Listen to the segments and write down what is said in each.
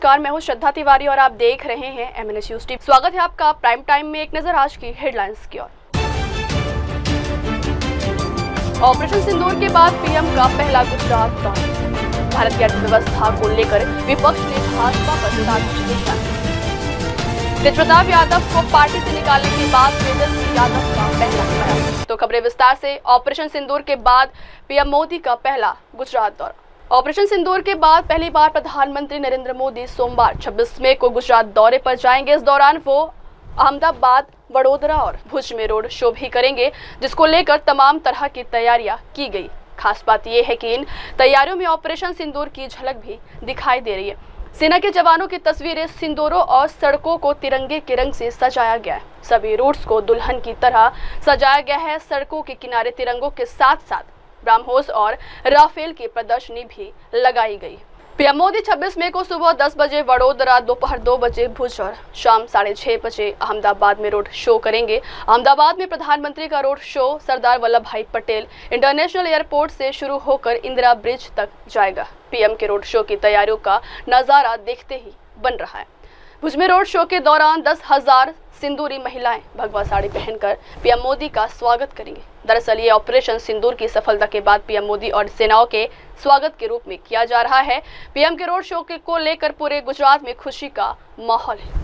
नमस्कार, मैं हूं श्रद्धा तिवारी और आप देख रहे हैं एमएनएस न्यूज़ टीवी। स्वागत है आपका प्राइम टाइम में। एक नजर आज की हेडलाइंस की ओर। ऑपरेशन सिंदूर के बाद पीएम का पहला गुजरात दौरा। भारत की अर्थव्यवस्था को लेकर विपक्ष ने भाजपा पर साजिश निशाना। तेज प्रताप यादव को पार्टी से निकालने के बाद तेजस्वी यादव का पहला बयान। तो खबरें विस्तार से। ऑपरेशन सिंदूर के बाद पीएम मोदी का पहला गुजरात दौरा। ऑपरेशन सिंदूर के बाद पहली बार प्रधानमंत्री नरेंद्र मोदी सोमवार 26 मई को गुजरात दौरे पर जाएंगे। इस दौरान वो अहमदाबाद, वडोदरा और भुज में रोड शो भी करेंगे, जिसको लेकर तमाम तरह की तैयारियां की गई। खास बात यह है कि इन तैयारियों में ऑपरेशन सिंदूर की झलक भी दिखाई दे रही है। सेना के जवानों की तस्वीरें, सिंदूरों और सड़कों को तिरंगे के रंग से सजाया गया है। सभी रूट्स को दुल्हन की तरह सजाया गया है। सड़कों के किनारे तिरंगों के साथ साथ ब्रह्मोस और राफेल की प्रदर्शनी भी लगाई गई। पीएम मोदी 26 मई को सुबह 10 बजे वडोदरा, दोपहर 2 बजे भुज और शाम 6:30 बजे अहमदाबाद में रोड शो करेंगे। अहमदाबाद में प्रधानमंत्री का रोड शो सरदार वल्लभ भाई पटेल इंटरनेशनल एयरपोर्ट से शुरू होकर इंदिरा ब्रिज तक जाएगा। पीएम के रोड शो की तैयारियों का नजारा देखते ही बन रहा है। भुज में रोड शो के दौरान 10,000 सिंदूरी महिलाएं भगवा साड़ी पहनकर पीएम मोदी का स्वागत करेंगे। दरअसल ये ऑपरेशन सिंदूर की सफलता के बाद पीएम मोदी और सेनाओं के स्वागत के रूप में किया जा रहा है। पीएम के रोड शो को लेकर पूरे गुजरात में खुशी का माहौल है।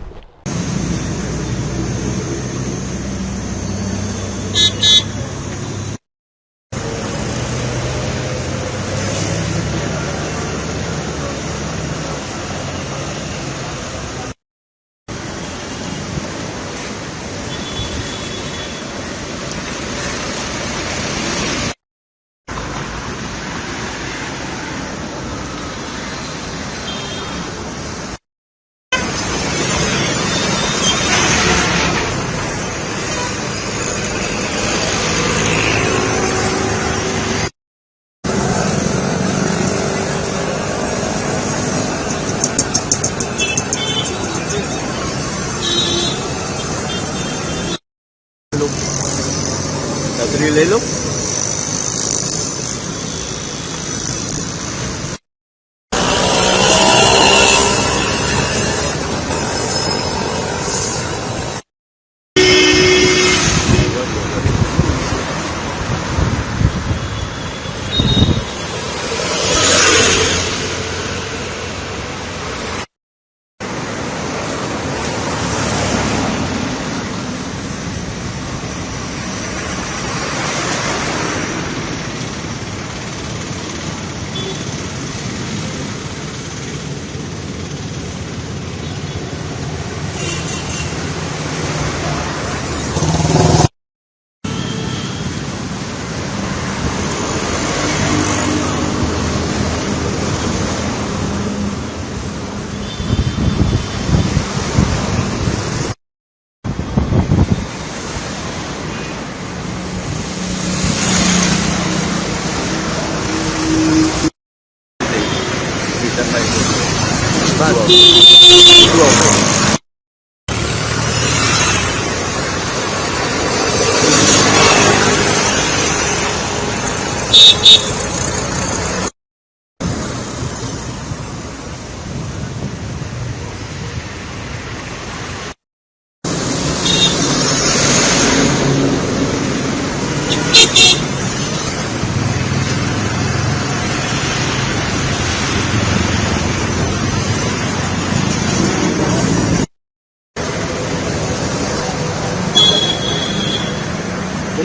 नजरी ले लो।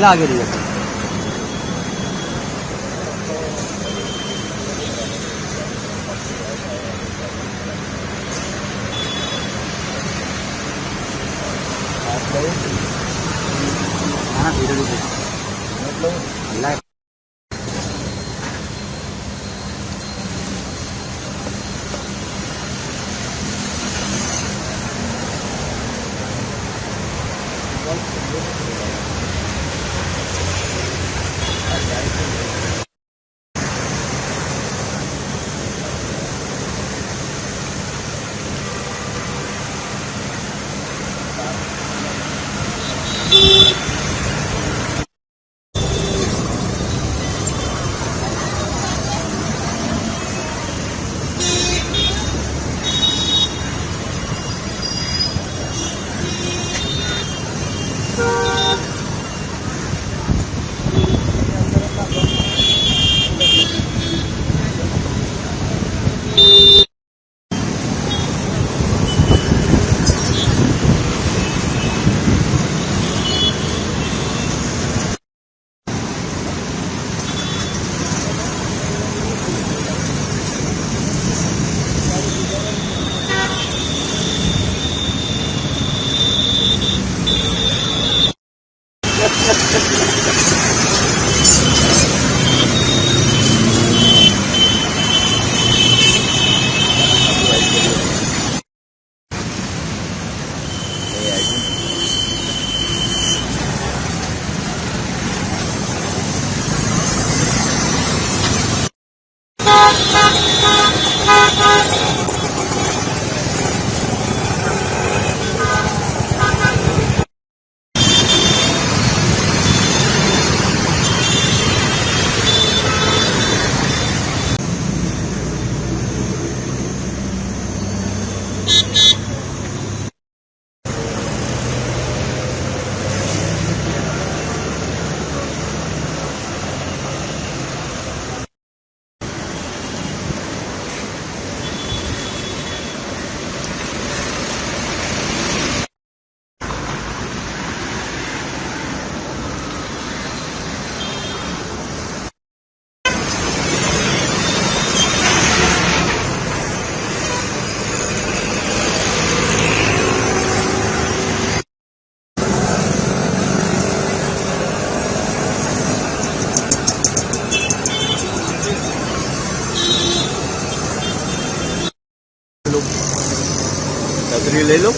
आगे रही है। धीरे धीरे छतरी ले लो।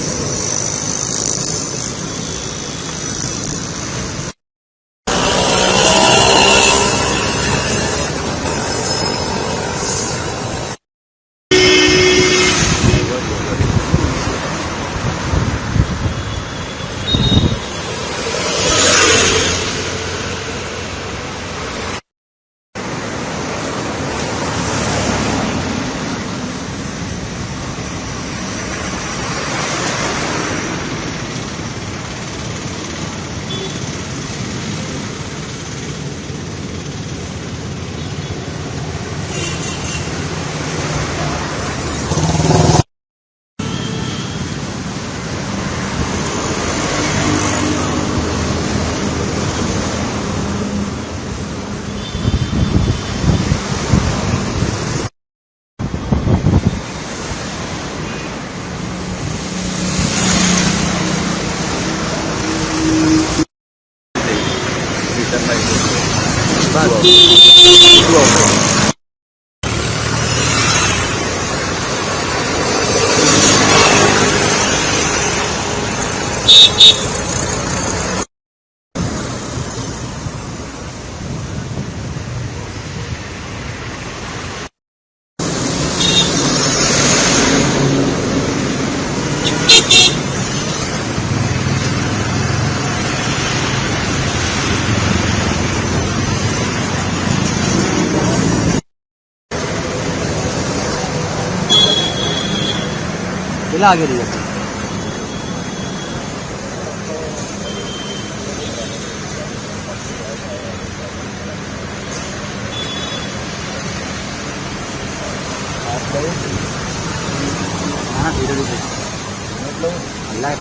चला आगे रही है। हाँ धीरे धीरे अल्लाह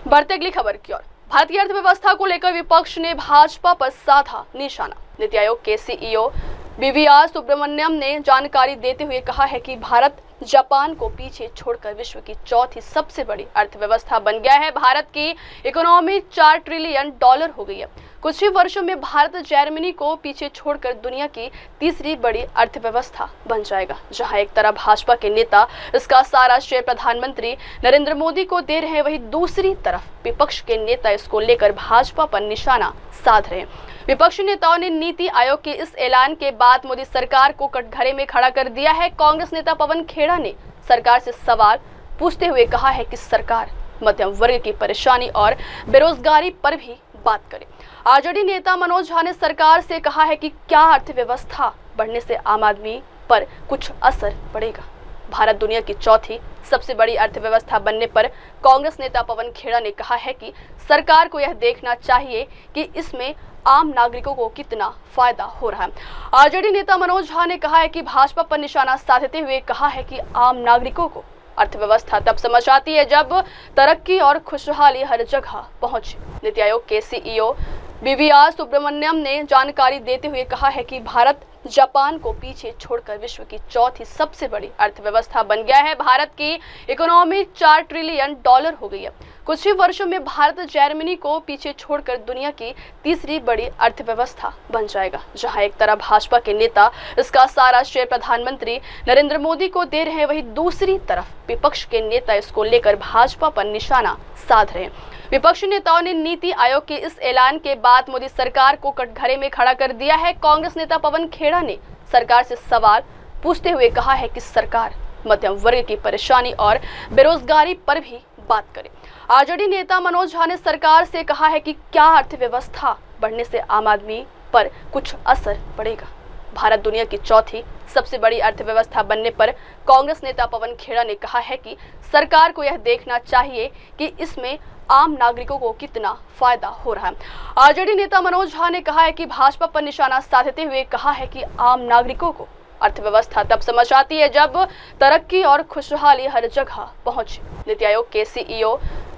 बढ़ते अगली खबर की ओर। भारत की अर्थव्यवस्था को लेकर विपक्ष ने भाजपा पर साधा निशाना। नीति आयोग के सीईओ बीवीआर सुब्रमण्यम ने जानकारी देते हुए कहा है कि भारत जापान को पीछे छोड़कर विश्व की चौथी सबसे बड़ी अर्थव्यवस्था बन गया है। भारत की इकोनॉमी $4 ट्रिलियन हो गई है। कुछ ही वर्षों में भारत जर्मनी को पीछे छोड़कर दुनिया की तीसरी बड़ी अर्थव्यवस्था बन जाएगा। जहां एक तरफ भाजपा के नेता इसका सारा श्रेय प्रधानमंत्री नरेंद्र मोदी को दे रहे हैं, वहीं दूसरी तरफ विपक्ष के नेता इसको लेकर भाजपा पर निशाना साध रहे हैं। विपक्षी नेताओं ने नीति आयोग के इस ऐलान के बाद मोदी सरकार को कटघरे में खड़ा कर दिया है। कांग्रेस नेता पवन खेड़ा ने सरकार से सवाल पूछते हुए कहा है कि सरकार मध्यम वर्ग की परेशानी और बेरोजगारी पर भी बात करे। आरजेडी नेता मनोज झा ने सरकार से कहा है कि क्या अर्थव्यवस्था बढ़ने से आम आदमी पर कुछ असर पड़ेगा। भारत दुनिया की चौथी सबसे बड़ी अर्थव्यवस्था बनने पर कांग्रेस नेता पवन खेड़ा ने कहा है कि सरकार को यह देखना चाहिए कि इसमें आम नागरिकों को कितना फायदा हो रहा है। आरजेडी नेता मनोज झा ने कहा है कि भाजपा पर निशाना साधते हुए कहा है कि आम नागरिकों को अर्थव्यवस्था तब समझ आती है जब तरक्की और खुशहाली हर जगह पहुंचे। नीति आयोग के सीईओ बीवीआर सुब्रमण्यम ने जानकारी देते हुए कहा है कि भारत जापान को पीछे छोड़कर विश्व की चौथी सबसे बड़ी अर्थव्यवस्था बन गया है। भारत की इकोनॉमी $4 ट्रिलियन हो गई है। कुछ ही वर्षों में भारत जर्मनी को पीछे छोड़कर दुनिया की तीसरी बड़ी अर्थव्यवस्था बन जाएगा। जहां एक तरफ भाजपा के नेता इसका सारा श्रेय प्रधानमंत्री नरेंद्र मोदी को दे रहे हैं, वहीं दूसरी तरफ विपक्ष के नेता इसको लेकर भाजपा पर निशाना साध रहे हैं। विपक्षी नेताओं ने नीति आयोग के इस ऐलान के बाद मोदी सरकार को कटघरे में खड़ा कर दिया है। कांग्रेस नेता पवन खेड़ा ने सरकार से सवाल पूछते हुए कहा है कि सरकार मध्यम वर्ग की परेशानी और बेरोजगारी पर भी बात करे। आरजेडी नेता मनोज झा ने सरकार से कहा है कि क्या अर्थव्यवस्था बढ़ने से आम आदमी पर कुछ असर पड़ेगा। भारत दुनिया की चौथी सबसे बड़ी अर्थव्यवस्था बनने पर कांग्रेस नेता पवन खेड़ा ने कहा है कि सरकार को यह देखना चाहिए कि इसमें आम नागरिकों को कितना फायदा हो रहा है। आरजेडी नेता मनोज झा ने कहा है कि भाजपा पर निशाना साधते हुए कहा है कि आम नागरिकों को अर्थव्यवस्था तब समझ आती है जब तरक्की और खुशहाली हर जगह पहुंचे। नीति आयोग के सीईओ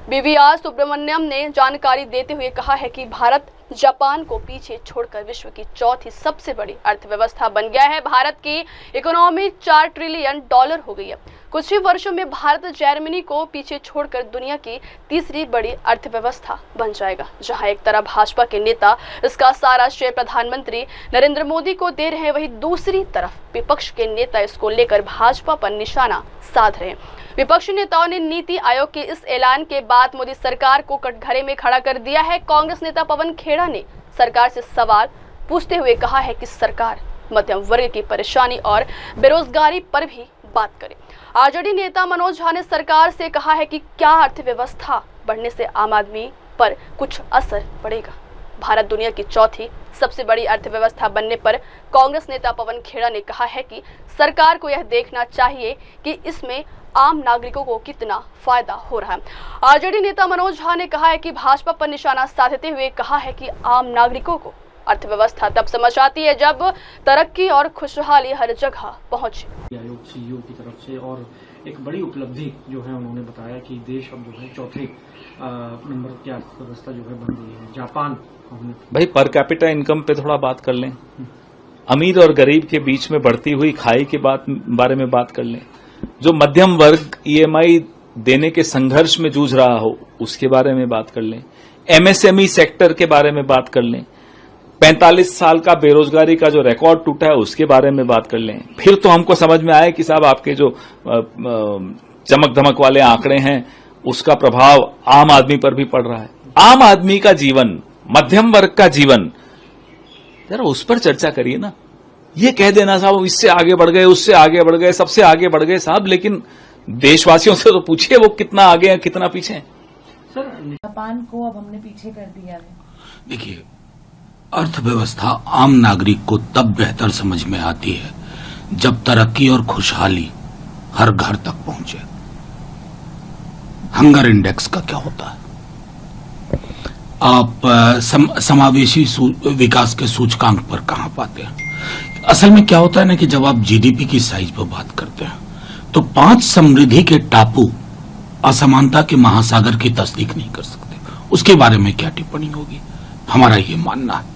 बीवीआर सुब्रमण्यम ने जानकारी देते हुए कहा है कि भारत जापान को पीछे छोड़कर विश्व की चौथी सबसे बड़ी अर्थव्यवस्था बन गया है। भारत की इकोनॉमी $4 ट्रिलियन हो गई है। कुछ ही वर्षों में भारत जर्मनी को पीछे छोड़कर दुनिया की तीसरी बड़ी अर्थव्यवस्था बन जाएगा। जहां एक तरफ भाजपा के नेता इसका सारा श्रेय प्रधानमंत्री नरेंद्र मोदी को दे रहे हैं, वहीं दूसरी तरफ विपक्ष के नेता इसको लेकर भाजपा पर निशाना साध रहे हैं। विपक्षी नेताओं ने नीति आयोग के इस ऐलान के बाद मोदी सरकार को कटघरे में खड़ा कर दिया है। कांग्रेस नेता पवन खेड़ा ने सरकार से सवाल पूछते हुए कहा है कि सरकार मध्यम वर्ग की परेशानी और बेरोजगारी पर भी बात करे। आरजेडी नेता मनोज झा ने सरकार से कहा है कि क्या अर्थव्यवस्था बढ़ने से आम आदमी पर कुछ असर पड़ेगा। भारत दुनिया की चौथी सबसे बड़ी अर्थव्यवस्था बनने पर कांग्रेस नेता पवन खेड़ा ने कहा है कि सरकार को यह देखना चाहिए कि इसमें आम नागरिकों को कितना फायदा हो रहा है। आरजेडी नेता मनोज झा ने कहा है कि भाजपा पर निशाना साधते हुए कहा है कि आम नागरिकों को अर्थव्यवस्था तब समझ आती है जब तरक्की और खुशहाली हर जगह पहुंचे। आयोग सीईओ की तरफ से और एक बड़ी उपलब्धि जो है उन्होंने बताया कि देश अब जो है चौथे नंबर की अर्थव्यवस्था जो है बन गई है। जापान भाई पर कैपिटा इनकम पे थोड़ा बात कर लें, अमीर और गरीब के बीच में बढ़ती हुई खाई के बारे में बात कर लें, जो मध्यम वर्ग ईएमआई देने के संघर्ष में जूझ रहा हो उसके बारे में बात कर लें, एमएसएमई सेक्टर के बारे में बात कर लें, 45 साल का बेरोजगारी का जो रिकॉर्ड टूटा है उसके बारे में बात कर लें। फिर तो हमको समझ में आया कि साहब आपके जो चमक धमक वाले आंकड़े हैं उसका प्रभाव आम आदमी पर भी पड़ रहा है। आम आदमी का जीवन, मध्यम वर्ग का जीवन, जरा उस पर चर्चा करिए ना। ये कह देना साहब इससे आगे बढ़ गए, उससे आगे बढ़ गए, सबसे आगे बढ़ गए साहब, लेकिन देशवासियों से तो पूछिए वो कितना आगे हैं कितना पीछे हैं। जापान को अब हमने पीछे कर दिया है। देखिए, अर्थव्यवस्था आम नागरिक को तब बेहतर समझ में आती है जब तरक्की और खुशहाली हर घर तक पहुंचे। हंगर इंडेक्स का क्या होता है? आप समावेशी विकास के सूचकांक पर कहां पाते हैं? असल में क्या होता है ना कि जब आप जीडीपी की साइज पर बात करते हैं तो 5 समृद्धि के टापू असमानता के महासागर की तस्दीक नहीं कर सकते। उसके बारे में क्या टिप्पणी होगी? हमारा ये मानना है।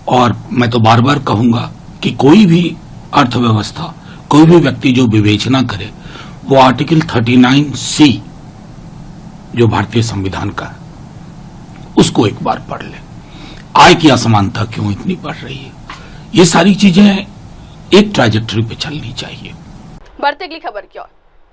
और मैं तो बार बार कहूंगा कि कोई भी अर्थव्यवस्था, कोई भी व्यक्ति जो विवेचना करे वो आर्टिकल 39C जो भारतीय संविधान का है उसको एक बार पढ़ ले। आय की असमानता क्यों इतनी बढ़ रही है, ये सारी चीजें एक ट्रैजेक्टरी पे चलनी चाहिए। बढ़ते अगली खबर की ओर।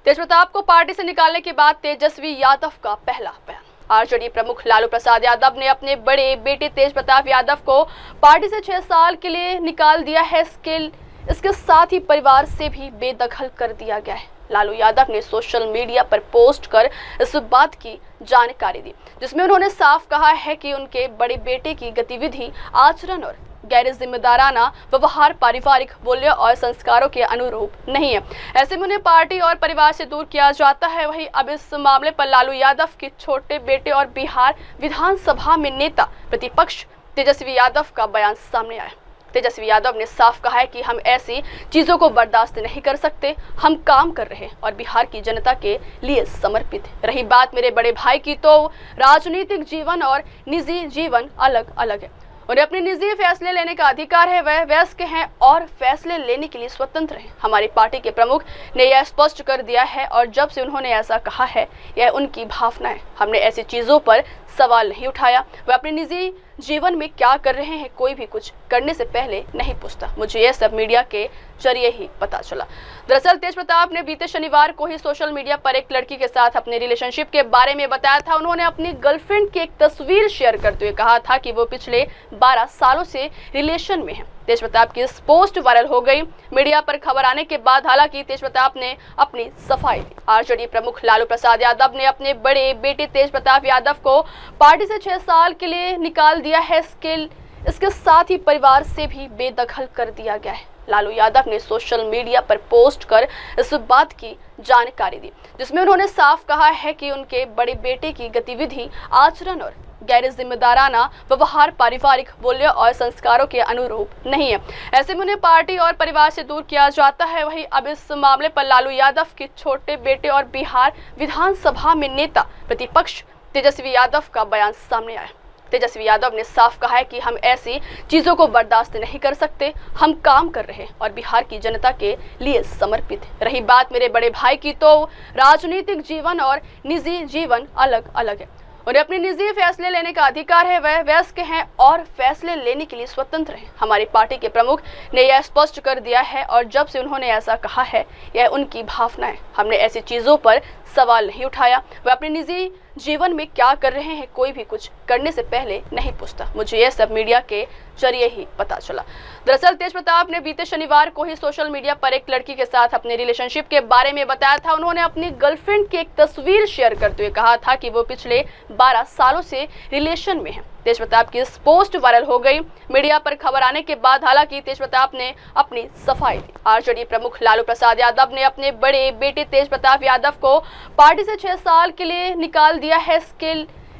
तेज प्रताप को पार्टी से निकालने के बाद तेजस्वी यादव का पहला बयान। आरजेडी प्रमुख लालू प्रसाद यादव ने अपने बड़े बेटे तेज प्रताप यादव को पार्टी से 6 साल के लिए निकाल दिया है। इसके साथ ही परिवार से भी बेदखल कर दिया गया है। लालू यादव ने सोशल मीडिया पर पोस्ट कर इस बात की जानकारी दी, जिसमें उन्होंने साफ कहा है कि उनके बड़े बेटे की गतिविधि, आचरण और गैर जिम्मेदाराना व्यवहार पारिवारिक मूल्यों और संस्कारों के अनुरूप नहीं है। ऐसे में उन्हें पार्टी और परिवार से दूर किया जाता है। वहीं अब इस मामले पर लालू यादव के छोटे बेटे और बिहार विधानसभा में नेता प्रतिपक्ष तेजस्वी यादव का बयान सामने आया। तेजस्वी यादव ने साफ कहा है कि हम ऐसी चीजों को बर्दाश्त नहीं कर सकते, हम काम कर रहे हैं और बिहार की जनता के लिए समर्पित है। रही बात मेरे बड़े भाई की, तो राजनीतिक जीवन और निजी जीवन अलग अलग है। उन्हें अपने निजी फैसले लेने का अधिकार है, वह वयस्क हैं और फैसले लेने के लिए स्वतंत्र हैं। हमारी पार्टी के प्रमुख ने यह स्पष्ट कर दिया है और जब से उन्होंने ऐसा कहा है, यह उनकी भावना है। हमने ऐसी चीजों पर सवाल नहीं उठाया। वह अपने निजी जीवन में क्या कर रहे हैं, कोई भी कुछ करने से पहले नहीं पूछता। मुझे यह सब मीडिया के जरिए ही पता चला। दरअसल तेज प्रताप ने बीते शनिवार को ही सोशल मीडिया पर एक लड़की के साथ अपने रिलेशनशिप के बारे में बताया था। उन्होंने अपनी गर्लफ्रेंड की एक तस्वीर शेयर करते हुए कहा था कि वो पिछले 12 सालों से रिलेशन में है। तेज प्रताप की इस पोस्ट वायरल हो गई। मीडिया पर खबर आने के बाद हालांकि तेज प्रताप ने अपनी सफाई दी। आरजेडी प्रमुख लालू प्रसाद यादव ने अपने बड़े बेटे तेज प्रताप यादव को पार्टी से 6 साल के लिए निकाल दिया है। इसके साथ ही परिवार से भी बेदखल कर दिया गया है। लालू यादव ने सोशल मीडिया पर पोस्ट कर इस बात की जानकारी दी, जिसमें उन्होंने साफ कहा है कि उनके बड़े बेटे की गतिविधि, आचरण और गैर जिम्मेदाराना व्यवहार पारिवारिक मूल्य और संस्कारों के अनुरूप नहीं है। ऐसे में उन्हें पार्टी और परिवार से दूर किया जाता है। वहीं अब इस मामले पर लालू यादव के छोटे बेटे और बिहार विधानसभा में नेता प्रतिपक्ष तेजस्वी यादव का बयान सामने आया। तेजस्वी यादव ने साफ कहा है कि हम ऐसी चीजों को बर्दाश्त नहीं कर सकते, हम काम कर रहे हैं और बिहार की जनता के लिए समर्पित है। रही बात मेरे बड़े भाई की, तो राजनीतिक जीवन और निजी जीवन अलग अलग है। उन्हें अपने निजी फैसले लेने का अधिकार है, वह वयस्क हैं और फैसले लेने के लिए स्वतंत्र हैं। हमारी पार्टी के प्रमुख ने यह स्पष्ट कर दिया है और जब से उन्होंने ऐसा कहा है, यह उनकी भावना है। हमने ऐसी चीजों पर सवाल नहीं उठाया। वह अपने निजी जीवन में क्या कर रहे हैं, कोई भी कुछ करने से पहले नहीं पूछता। मुझे यह सब मीडिया के जरिए ही पता चला। दरअसल तेज प्रताप ने बीते शनिवार को ही सोशल मीडिया पर एक लड़की के साथ अपने रिलेशनशिप के बारे में बताया था। उन्होंने अपनी गर्लफ्रेंड की एक तस्वीर शेयर करते हुए कहा था कि वो पिछले 12 सालों से रिलेशन में है। तेज प्रताप की इस पोस्ट वायरल हो गई। मीडिया पर खबर आने के बाद हालांकि तेज प्रताप ने अपनी सफाई दी। आरजेडी प्रमुख लालू प्रसाद यादव ने अपने बड़े बेटे तेज प्रताप यादव को पार्टी से 6 साल के लिए निकाल दिया है।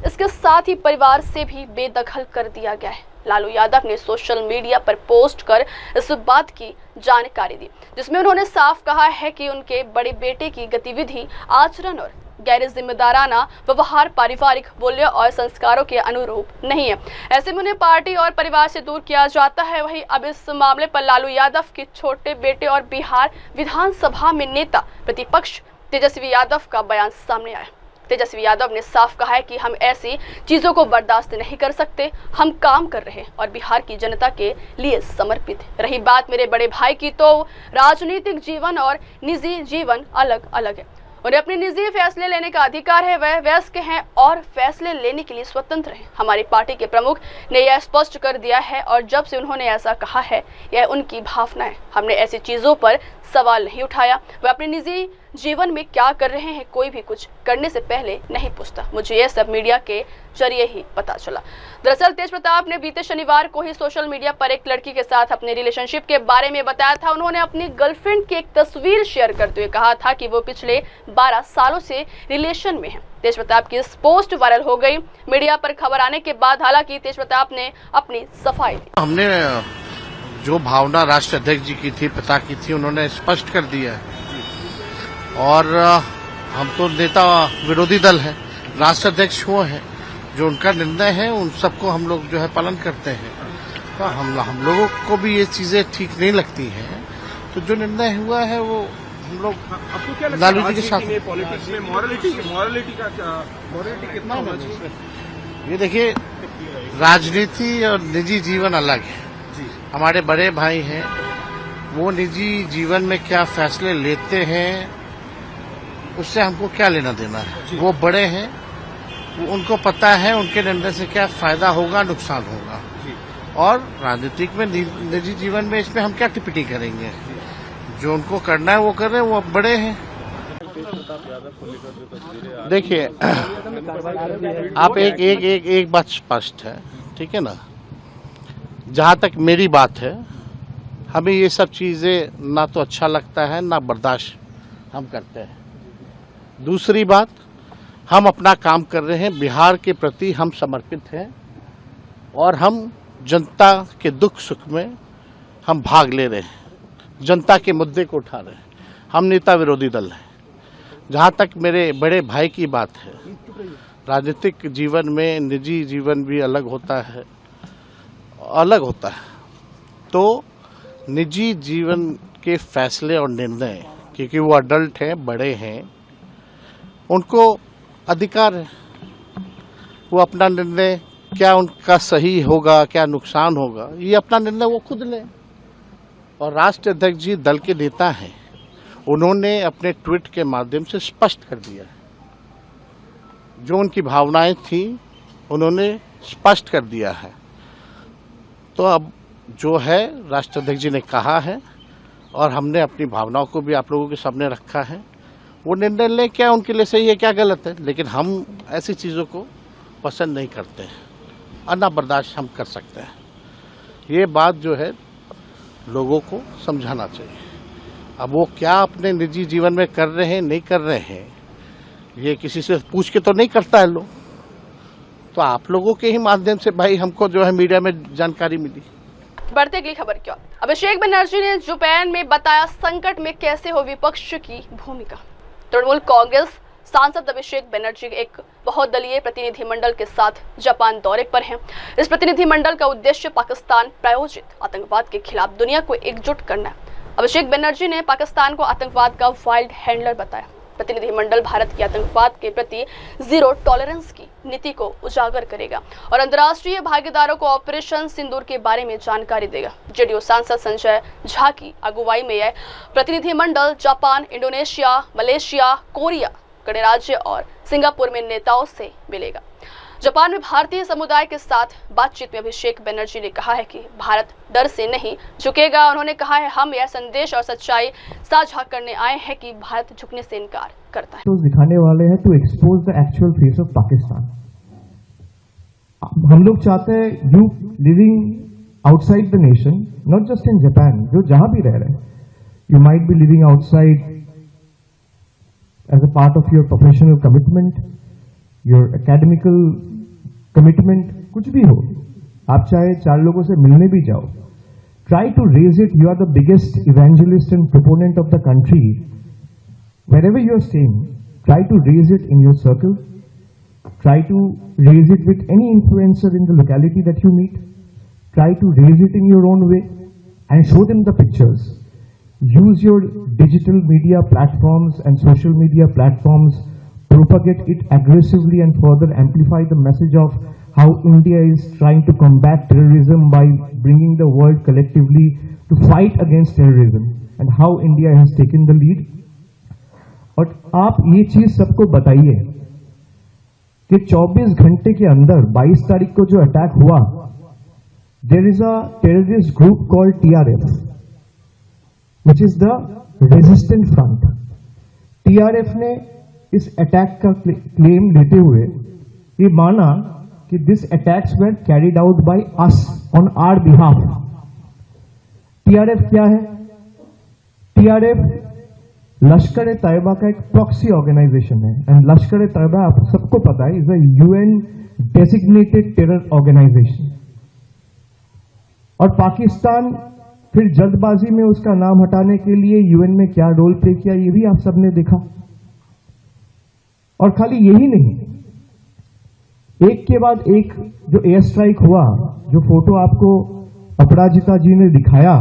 इसके साथ ही परिवार से भी बेदखल कर दिया गया है। लालू यादव ने सोशल मीडिया पर पोस्ट कर इस बात की जानकारी दी, जिसमें उन्होंने साफ कहा है कि उनके बड़े बेटे की गतिविधि, आचरण और गैर जिम्मेदाराना व्यवहार पारिवारिक मूल्य और संस्कारों के अनुरूप नहीं है। ऐसे में उन्हें पार्टी और परिवार से दूर किया जाता है। वहीं अब इस मामले पर लालू यादव के छोटे बेटे और बिहार विधानसभा में नेता प्रतिपक्ष तेजस्वी यादव का बयान सामने आया। तेजस्वी यादव ने साफ कहा है कि हम ऐसी चीजों को बर्दाश्त नहीं कर सकते, हम काम कर रहे हैं और बिहार की जनता के लिए समर्पित है। रही बात मेरे बड़े भाई की, तो राजनीतिक जीवन और निजी जीवन अलग अलग है। उन्हें अपने निजी फैसले लेने का अधिकार है, वह वयस्क हैं और फैसले लेने के लिए स्वतंत्र हैं। हमारी पार्टी के प्रमुख ने यह स्पष्ट कर दिया है और जब से उन्होंने ऐसा कहा है, यह उनकी भावना है। हमने ऐसी चीजों पर सवाल नहीं उठाया। वह अपने निजी जीवन में क्या कर रहे हैं, कोई भी कुछ करने से पहले नहीं पूछता। मुझे यह सब मीडिया के जरिए ही पता चला। दरअसल तेज प्रताप ने बीते शनिवार को ही सोशल मीडिया पर एक लड़की के साथ अपने रिलेशनशिप के बारे में बताया था। उन्होंने अपनी गर्लफ्रेंड की एक तस्वीर शेयर करते हुए कहा था कि वो पिछले 12 सालों से रिलेशन में है। तेज प्रताप की इस पोस्ट वायरल हो गई। मीडिया पर खबर आने के बाद हालांकि तेज प्रताप ने अपनी सफाई दी। हमने जो भावना राष्ट्र अध्यक्ष जी की थी, पिता की थी, उन्होंने स्पष्ट कर दिया है। और हम तो नेता विरोधी दल है, राष्ट्र अध्यक्ष वो है, जो उनका निर्णय है उन सबको हम लोग जो है पालन करते हैं। तो हम लोगों को भी ये चीजें ठीक नहीं लगती हैं। तो जो निर्णय हुआ है वो हम लोग लालू जी के साथ। पॉलिटिक्स में मॉरलिटी कितना होना चाहिए? ये देखिए, राजनीति और निजी जीवन अलग है। हमारे बड़े भाई हैं, वो निजी जीवन में क्या फैसले लेते हैं उससे हमको क्या लेना देना है। वो बड़े हैं, वो उनको पता है उनके निर्णय से क्या फायदा होगा, नुकसान होगा। और राजनीतिक में, निजी जीवन में इसमें हम क्या टिप्पणी करेंगे। जो उनको करना है वो कर रहे हैं, वो अब बड़े हैं। देखिए, आप एक बात स्पष्ट है, ठीक है ना। जहाँ तक मेरी बात है, हमें ये सब चीजें ना तो अच्छा लगता है, ना बर्दाश्त हम करते हैं। दूसरी बात, हम अपना काम कर रहे हैं, बिहार के प्रति हम समर्पित हैं और हम जनता के दुख सुख में हम भाग ले रहे हैं, जनता के मुद्दे को उठा रहे हैं। हम नेता विरोधी दल हैं। जहाँ तक मेरे बड़े भाई की बात है, राजनीतिक जीवन में निजी जीवन भी अलग होता है। तो निजी जीवन के फैसले और निर्णय, क्योंकि वो अडल्ट हैं, बड़े हैं, उनको अधिकार है। वो अपना निर्णय, क्या उनका सही होगा, क्या नुकसान होगा, ये अपना निर्णय वो खुद लें। और राष्ट्रीय अध्यक्ष जी दल के नेता हैं, उन्होंने अपने ट्वीट के माध्यम से स्पष्ट कर दिया है। जो उनकी भावनाएं थी उन्होंने स्पष्ट कर दिया है। तो अब जो है राष्ट्रीय अध्यक्ष जी ने कहा है और हमने अपनी भावनाओं को भी आप लोगों के सामने रखा है। वो निर्णय लें, क्या उनके लिए सही है, क्या गलत है, लेकिन हम ऐसी चीज़ों को पसंद नहीं करते हैं, अन्ना बर्दाश्त हम कर सकते हैं। ये बात जो है लोगों को समझाना चाहिए। अब वो क्या अपने निजी जीवन में कर रहे हैं, नहीं कर रहे हैं, ये किसी से पूछ के तो नहीं करता है लोग। तो आप लोगों के ही माध्यम से भाई हमको जो है मीडिया में जानकारी मिली। बढ़ते अगली खबर की ओर। अभिषेक बनर्जी ने जापान में बताया संकट में कैसे हो विपक्ष की भूमिका। तृणमूल कांग्रेस सांसद अभिषेक बनर्जी एक बहुदलीय प्रतिनिधिमंडल के साथ जापान दौरे पर हैं। इस प्रतिनिधिमंडल का उद्देश्य पाकिस्तान प्रायोजित आतंकवाद के खिलाफ दुनिया को एकजुट करना है। अभिषेक बनर्जी ने पाकिस्तान को आतंकवाद का वाइल्ड हैंडलर बताया। प्रतिनिधिमंडल भारत की आतंकवाद के प्रति जीरो टॉलरेंस की नीति को उजागर करेगा और अंतर्राष्ट्रीय भागीदारों को ऑपरेशन सिंदूर के बारे में जानकारी देगा। जेडीयू सांसद संजय झा की अगुवाई में यह प्रतिनिधिमंडल जापान, इंडोनेशिया, मलेशिया, कोरिया, गणराज्य और सिंगापुर में नेताओं से मिलेगा। जापान में भारतीय समुदाय के साथ बातचीत में अभिषेक बनर्जी ने कहा है कि भारत डर से नहीं झुकेगा। उन्होंने कहा है, हम यह संदेश और सच्चाई साझा करने आए हैं कि भारत झुकने से इनकार करता है। तो दिखाने वाले हैं to expose the actual face of Pakistan. हम लोग चाहते हैं you living outside the nation, not just in Japan, जो जहां भी रह रहे हैं, you might be living outside as a part of your professional commitment, your academical commitment, कुछ भी हो, आप चाहे 4 लोगों से मिलने भी जाओ, try to raise it. You are the biggest evangelist and proponent of the country. Wherever you are staying, try to raise it in your circle. Try to raise it with any influencer in the locality that you meet. Try to raise it in your own way and show them the pictures. Use your digital media platforms and social media platforms, propagate it aggressively and further amplify the message of how India is trying to combat terrorism by bringing the world collectively to fight against terrorism and how India has taken the lead. और आप ये चीज सबको बताइए कि 24 घंटे के अंदर 22 तारीख को जो अटैक हुआ, there is a terrorist group called TRF, which is the resistant front. TRF ने इस अटैक का क्लेम लेते हुए ये माना कि this attacks were carried out by us on our behalf. TRF क्या है? TRF लश्कर तैयबा का एक प्रॉक्सी ऑर्गेनाइजेशन है एंड लश्कर तैयबा आप सबको पता है is a UN designated terror organisation. और पाकिस्तान फिर जल्दबाजी में उसका नाम हटाने के लिए UN में क्या रोल प्ले किया, ये भी आप सबने देखा। और खाली यही नहीं, एक के बाद एक जो एयर स्ट्राइक हुआ, जो फोटो आपको अपराजिता जी ने दिखाया,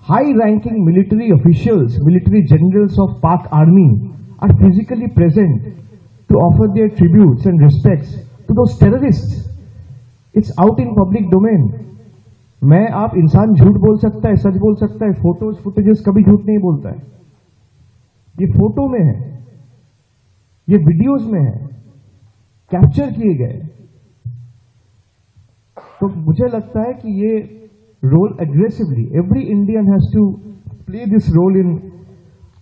high-ranking military officials, military generals of Pak Army are physically present to offer their tributes and respects to those terrorists. It's out in public domain. मैं आप इंसान झूठ बोल सकता है, सच बोल सकता है, फोटोज फुटेजेस कभी झूठ नहीं बोलता है। ये फोटो में है, ये वीडियोज में है, कैप्चर किए गए। तो मुझे लगता है कि ये role aggressively. Every Indian has to play this role in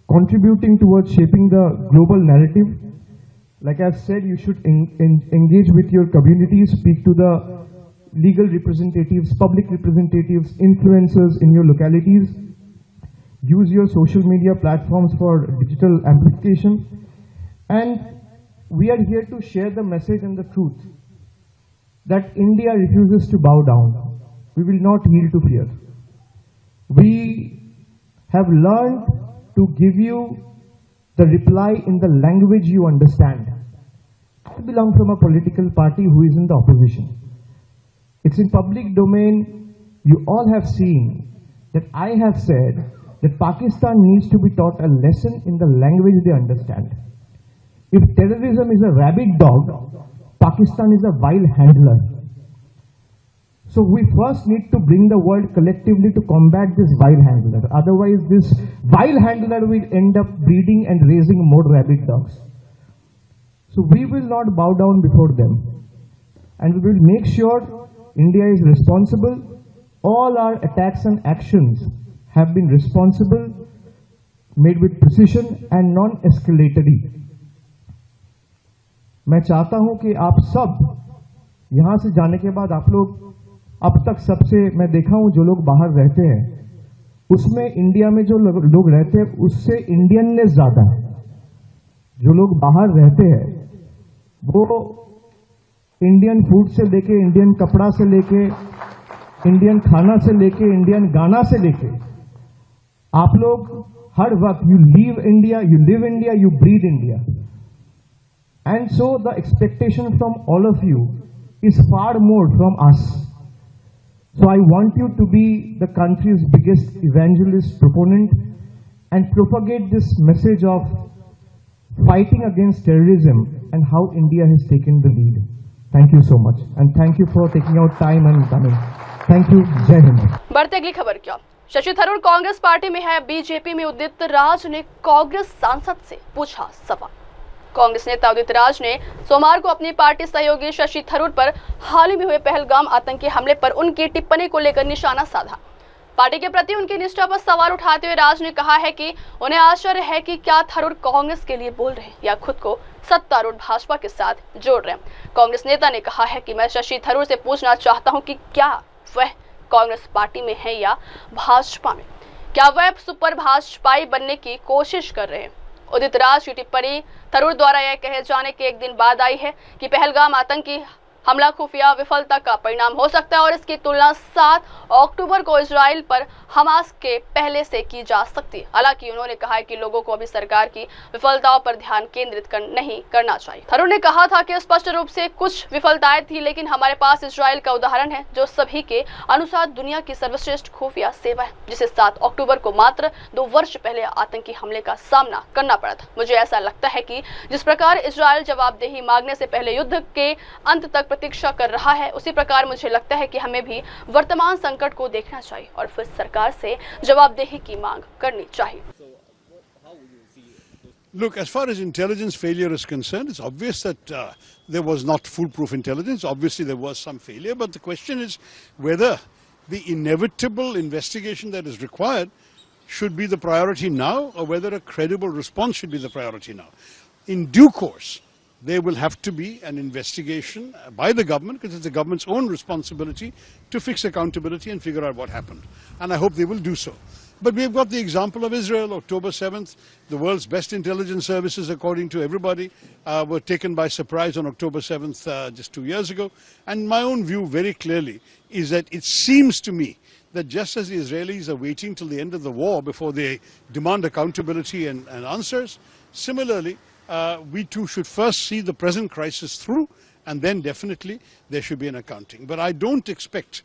contributing towards shaping the global narrative. Like I've said, you should engage with your communities, speak to the legal representatives, public representatives, influencers in your localities. Use your social media platforms for digital amplification. And we are here to share the message and the truth that India refuses to bow down. We will not yield to fear. We have learned to give you the reply in the language you understand. I belong from a political party who is in the opposition. It's in public domain. You all have seen that I have said that Pakistan needs to be taught a lesson in the language they understand. If terrorism is a rabid dog, Pakistan is a wild handler. So we first need to bring the world collectively to combat this wild handler. Otherwise, this wild handler will end up breeding and raising more rabid dogs. So we will not bow down before them. And we will make sure India is responsible. All our attacks and actions have been responsible, made with precision and non-escalatory. मैं चाहता हूं कि आप सब यहां से जाने के बाद आप लोग अब तक सबसे मैं देखा हूं जो लोग बाहर रहते हैं उसमें इंडिया में जो लोग रहते हैं उससे इंडियननेस ज्यादा है। जो लोग बाहर रहते हैं वो इंडियन फूड से लेके इंडियन कपड़ा से लेके इंडियन खाना से लेके इंडियन गाना से लेके आप लोग हर वक्त you live India you breathe India and so the expectation from all of you is far more from us. So I want you to be the country's biggest evangelist proponent and propagate this message of fighting against terrorism and how India has taken the lead. Thank you so much and thank you for taking out time and coming. Thank you. Jai Hind. बढ़ते अगली खबर क्या? Shashi Tharoor Congress party में है। BJP में उदित राज ने कांग्रेस सांसद से पूछा सवाल। कांग्रेस नेता उदित राज ने सोमवार को अपनी पार्टी सहयोगी शशि थरूर पर हाल ही में हुए पहलगाम आतंकी हमले पर उनकी टिप्पणी को लेकर निशाना साधा। पार्टी के प्रति उनकी निष्ठा पर सवाल उठाते हुए राज ने कहा है कि उन्हें आश्चर्य है कि क्या थरूर कांग्रेस के लिए बोल रहे हैं या खुद को सत्तारूढ़ भाजपा के साथ जोड़ रहे हैं। कांग्रेस नेता ने कहा है कि मैं शशि थरूर से पूछना चाहता हूं कि क्या वह कांग्रेस पार्टी में है या भाजपा में, क्या वह सुपर भाजपाई बनने की कोशिश कर रहे हैं। उदित राज की टिप्पणी थरूर द्वारा यह कहे जाने के एक दिन बाद आई है कि पहलगाम आतंकी हमला खुफिया विफलता का परिणाम हो सकता है और इसकी तुलना 7 अक्टूबर को इजराइल पर हमास के पहले से की जा सकती है। हालांकि उन्होंने कहा है कि लोगों को अभी सरकार की विफलताओं पर ध्यान केंद्रित नहीं करना चाहिए। थरूर ने कहा था कि स्पष्ट रूप से कुछ विफलताएं थी, लेकिन हमारे पास इजराइल का उदाहरण है जो सभी के अनुसार दुनिया की सर्वश्रेष्ठ खुफिया सेवा है, जिसे 7 अक्टूबर को मात्र 2 वर्ष पहले आतंकी हमले का सामना करना पड़ा था। मुझे ऐसा लगता है कि जिस प्रकार इजराइल जवाबदेही मांगने से पहले युद्ध के अंत तक प्रतीक्षा कर रहा है, उसी प्रकार मुझे लगता है कि हमें भी वर्तमान संकट को देखना चाहिए और फिर सरकार से जवाबदेही की मांग करनी चाहिए। Look, as far as intelligence failure is concerned, it's obvious that there was not foolproof intelligence. Obviously, there was some failure, but the question is whether the inevitable investigation that is required should be the priority now, or whether a credible response should be the priority now. In due course, there will have to be an investigation by the government, because it's the government's own responsibility to fix accountability and figure out what happened. And I hope they will do so. But we've got the example of Israel, October 7th. The world's best intelligence services, according to everybody, were taken by surprise on October 7th just 2 years ago. And my own view very clearly is that it seems to me that just as the Israelis are waiting till the end of the war before they demand accountability and answers, similarly, we too should first see the present crisis through, and then definitely there should be an accounting. But I don't expect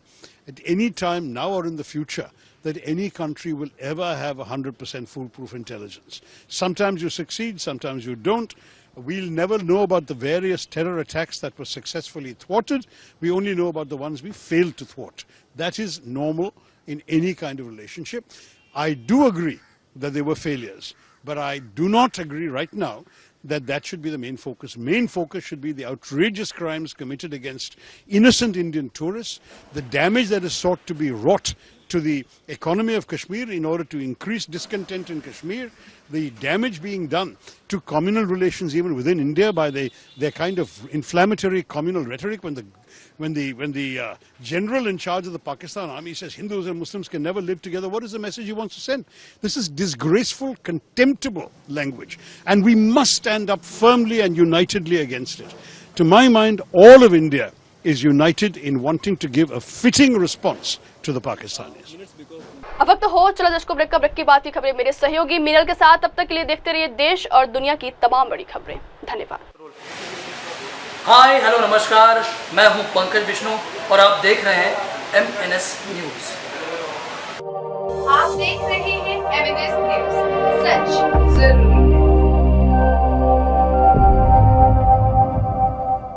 at any time now or in the future that any country will ever have 100% foolproof intelligence. Sometimes you succeed, sometimes you don't. We'll never know about the various terror attacks that were successfully thwarted. We only know about the ones we failed to thwart. That is normal in any kind of relationship. I do agree that there were failures, but I do not agree right now that that should be the main focus. Main focus should be the outrageous crimes committed against innocent Indian tourists, the damage that is sought to be wrought to the economy of Kashmir in order to increase discontent in Kashmir, the damage being done to communal relations even within India by their kind of inflammatory communal rhetoric when the general in charge of the Pakistan army says Hindus and Muslims can never live together. What is the message he wants to send? This is disgraceful, contemptible language, and we must stand up firmly and unitedly against it. To my mind, all of India is united in wanting to give a fitting response to the Pakistanis. अब वक्त हो चला दर्शकों break का। Break के बाद की खबरें मेरे सहयोगी मीनल के साथ। अब तक के लिए देखते रहिए देश और दुनिया की तमाम बड़ी खबरें। धन्यवाद। हाय हेलो नमस्कार, मैं हूं पंकज विष्णु और आप देख रहे हैं MNS न्यूज। आप देख रहे हैं MNS न्यूज, सच